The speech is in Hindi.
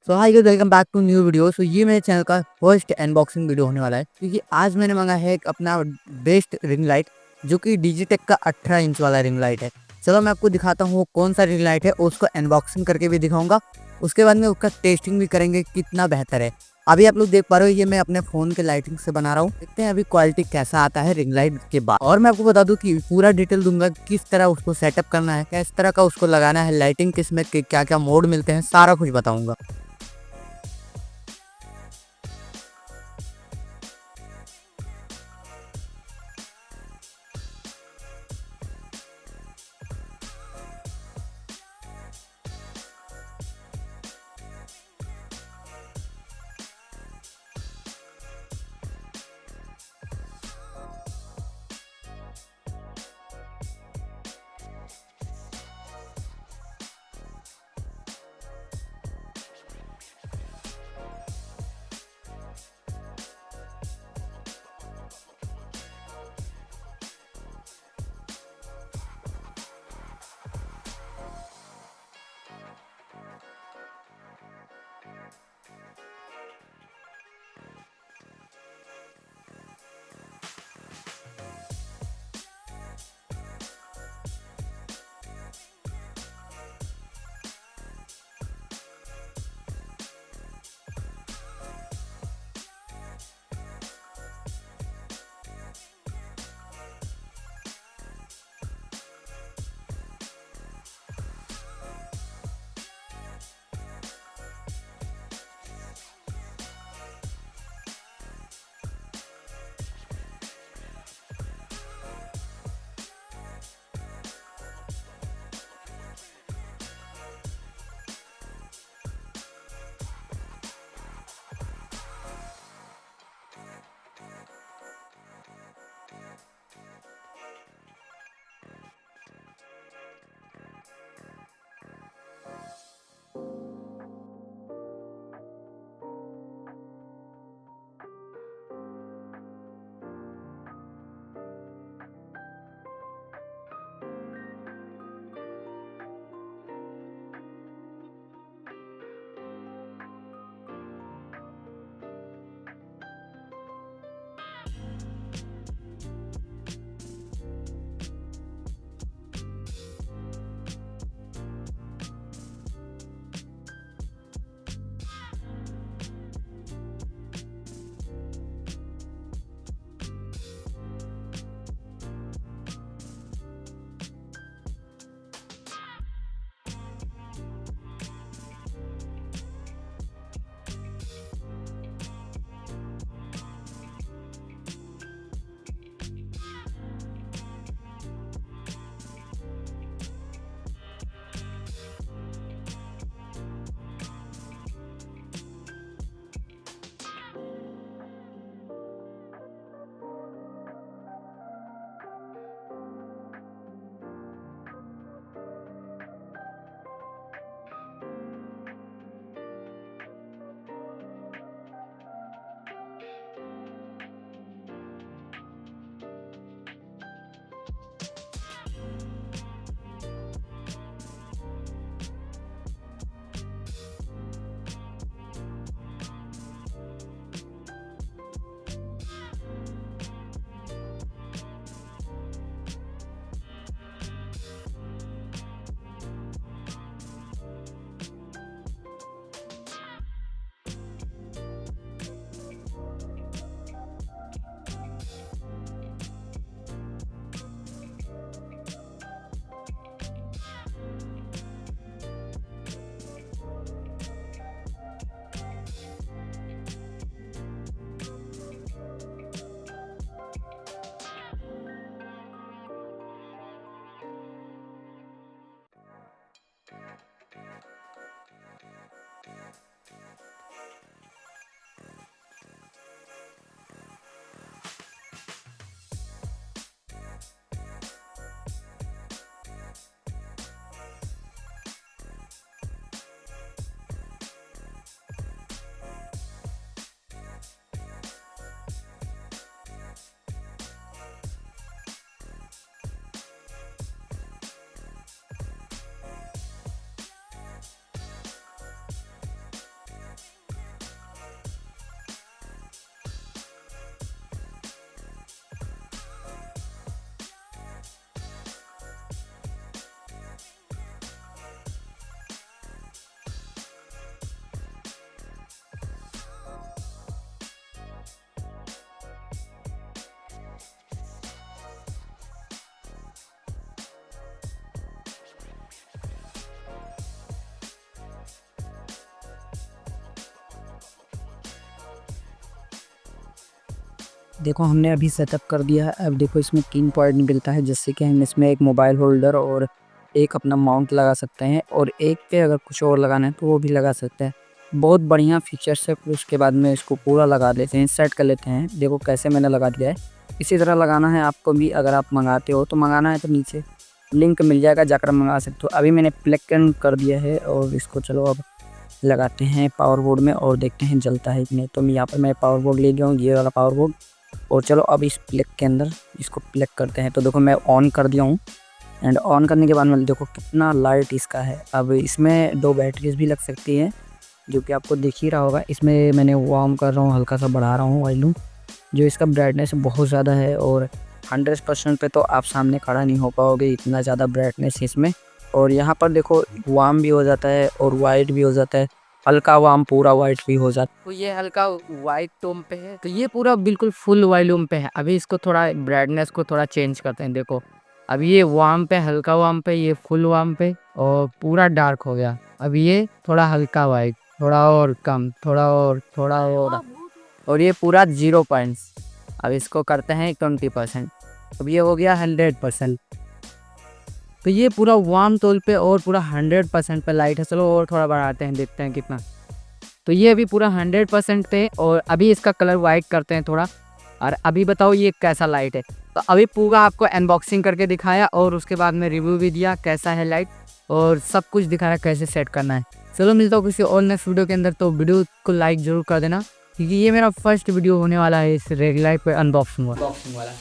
So hi guys, welcome back to new video. So ये मेरे चैनल का फर्स्ट अनबॉक्सिंग वीडियो होने वाला है, क्योंकि आज मैंने मांगा है एक अपना बेस्ट रिंग लाइट, जो कि डिजिटेक का 18 इंच वाला रिंग लाइट है। चलो मैं आपको दिखाता हूँ वो कौन सा रिंग लाइट है, और उसको अनबॉक्सिंग करके भी दिखाऊंगा। उसके बाद में उसका टेस्टिंग भी करेंगे कितना बेहतर है। अभी आप लोग देख पा रहे हो, ये मैं अपने फोन के लाइटिंग से बना रहा हूँ। देखते हैं अभी क्वालिटी कैसा आता है रिंग लाइट के बाद। और मैं आपको बता दूं कि पूरा डिटेल दूंगा, किस तरह उसको सेटअप करना है, किस तरह का उसको लगाना है, लाइटिंग किस में क्या क्या मोड मिलते हैं, सारा कुछ बताऊंगा। देखो हमने अभी सेटअप कर दिया है। अब देखो इसमें 3 पॉइंट मिलता है, जिससे कि हम इसमें एक मोबाइल होल्डर और एक अपना माउंट लगा सकते हैं, और एक पे अगर कुछ और लगाना है तो वो भी लगा सकते हैं। बहुत बढ़िया फीचर्स है। फिर उसके बाद में इसको पूरा लगा लेते हैं, सेट कर लेते हैं। देखो कैसे मैंने लगा दिया है। इसी तरह लगाना है आपको भी। अगर आप मंगाते हो तो मंगाना है तो नीचे लिंक मिल जाएगा, जाकर मंगा सकते हो। अभी मैंने प्लग कर दिया है और इसको चलो अब लगाते हैं पावर बोर्ड में और देखते हैं जलता है कि नहीं। तो मैं यहाँ पर मैं पावर बोर्ड ले गया हूँ, ये वाला पावर बोर्ड। और चलो अब इस प्लग के अंदर इसको प्लग करते हैं। तो देखो मैं ऑन कर दिया हूँ, एंड ऑन करने के बाद में देखो कितना लाइट इसका है। अब इसमें 2 बैटरीज भी लग सकती है, जो कि आपको दिख ही रहा होगा। इसमें मैंने वार्म कर रहा हूँ, हल्का सा बढ़ा रहा हूँ वॉल्यूम, जो इसका ब्राइटनेस बहुत ज़्यादा है। और 100% पे तो आप सामने खड़ा नहीं हो पाओगे, इतना ज़्यादा ब्राइटनेस इसमें। और यहाँ पर देखो वार्म भी हो जाता है और वाइट भी हो जाता है, हल्का वार्म पूरा वाइट भी हो जाता है। तो ये हल्का वाइट टोन पे है, तो ये पूरा बिल्कुल फुल वॉल्यूम पे है। अभी इसको थोड़ा ब्राइटनेस को थोड़ा चेंज करते हैं। देखो अभी ये वार्म पे, हल्का वार्म पे, ये फुल वार्म पे और पूरा डार्क हो गया। अब ये थोड़ा हल्का वाइट, थोड़ा और कम, थोड़ा और, थोड़ा और ये पूरा 0 पॉइंट्स। अब इसको करते हैं 20%। अब ये हो गया 100%। तो ये पूरा वार्म टोन पे और पूरा 100% पे लाइट है। चलो और थोड़ा बढ़ाते हैं, देखते हैं कितना। तो ये अभी पूरा 100% पे, और अभी इसका कलर वाइट करते हैं थोड़ा। और अभी बताओ ये कैसा लाइट है। तो अभी पूरा आपको अनबॉक्सिंग करके दिखाया और उसके बाद में रिव्यू भी दिया कैसा है लाइट, और सब कुछ दिखाया कैसे सेट करना है। चलो मिलता हूँ किसी और नेक्स्ट वीडियो के अंदर। तो वीडियो को लाइक जरूर कर देना, क्योंकि ये मेरा फर्स्ट वीडियो होने वाला है इस रेग लाइट पे अनबॉक्सिंग वाला।